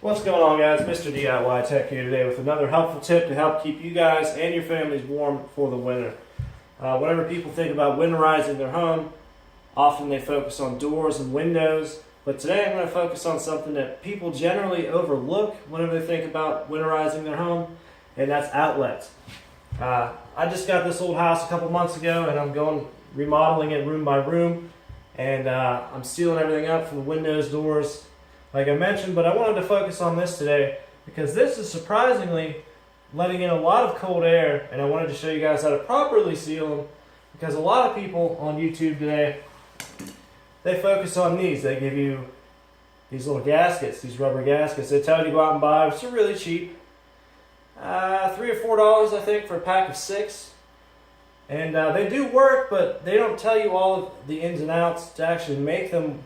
What's going on, guys? Mr. DIY Tech here today with another helpful tip to help keep you guys and your families warm for the winter. Whenever people think about winterizing their home, often they focus on doors and windows, but today I'm going to focus on something that people generally overlook whenever they think about winterizing their home, and that's outlets. I just got this old house a couple months ago, and I'm going remodeling it room by room, and I'm sealing everything up from the windows, doors, like I mentioned, but I wanted to focus on this today because this is surprisingly letting in a lot of cold air, and I wanted to show you guys how to properly seal them because a lot of people on YouTube today, they focus on these. They give you these little gaskets, these rubber gaskets. They tell you to go out and buy, which are really cheap. $3 or $4 I think for a pack of 6. And they do work, but they don't tell you all of the ins and outs to actually make them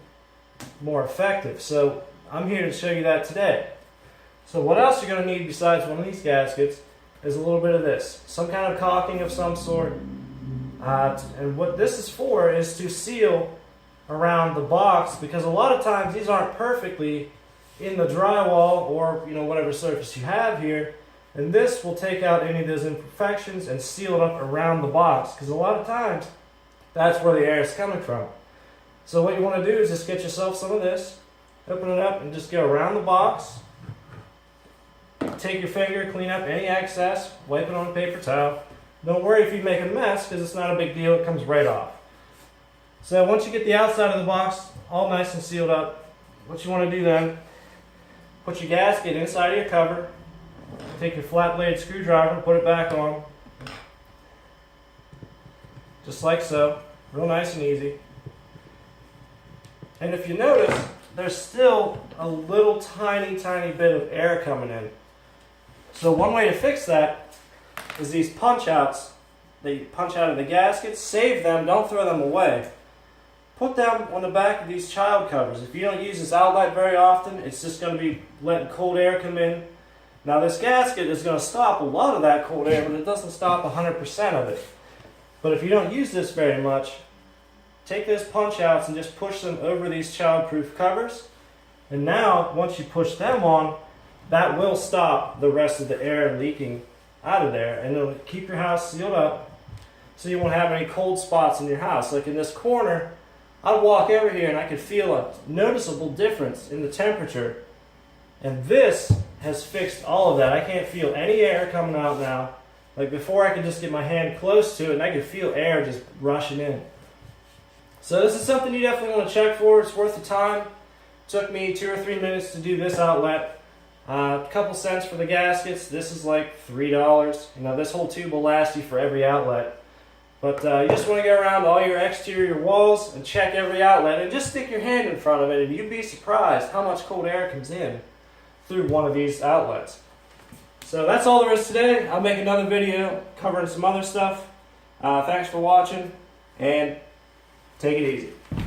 more effective. So I'm here to show you that today. So what else you're going to need besides one of these gaskets is a little bit of this. Some kind of caulking of some sort. And what this is for is to seal around the box, because a lot of times these aren't perfectly in the drywall or whatever surface you have here. And this will take out any of those imperfections and seal it up around the box, because a lot of times that's where the air is coming from. So what you want to do is just get yourself some of this, open it up, and just go around the box. Take your finger, clean up any excess, wipe it on a paper towel. Don't worry if you make a mess, because it's not a big deal, it comes right off. So once you get the outside of the box all nice and sealed up, what you want to do then, put your gasket inside of your cover, take your flat blade screwdriver, put it back on, just like so, real nice and easy. And if you notice, there's still a little tiny bit of air coming in. So one way to fix that is these punch outs. They punch out of the gaskets, save them, don't throw them away. Put them on the back of these child covers. If you don't use this outlet very often, it's just going to be letting cold air come in. Now this gasket is going to stop a lot of that cold air, but it doesn't stop 100% of it. But if you don't use this very much, take those punch outs and just push them over these child-proof covers. And now, once you push them on, that will stop the rest of the air leaking out of there, and it'll keep your house sealed up so you won't have any cold spots in your house. Like in this corner, I'd walk over here and I could feel a noticeable difference in the temperature. And this has fixed all of that. I can't feel any air coming out now. Like before, I could just get my hand close to it and I could feel air just rushing in. So this is something you definitely want to check for. It's worth the time. It took me 2 or 3 minutes to do this outlet. A couple cents for the gaskets. This is like $3. This whole tube will last you for every outlet. But you just want to go around all your exterior walls and check every outlet and just stick your hand in front of it, and you'd be surprised how much cold air comes in through one of these outlets. So that's all there is today. I'll make another video covering some other stuff. Thanks for watching, and take it easy.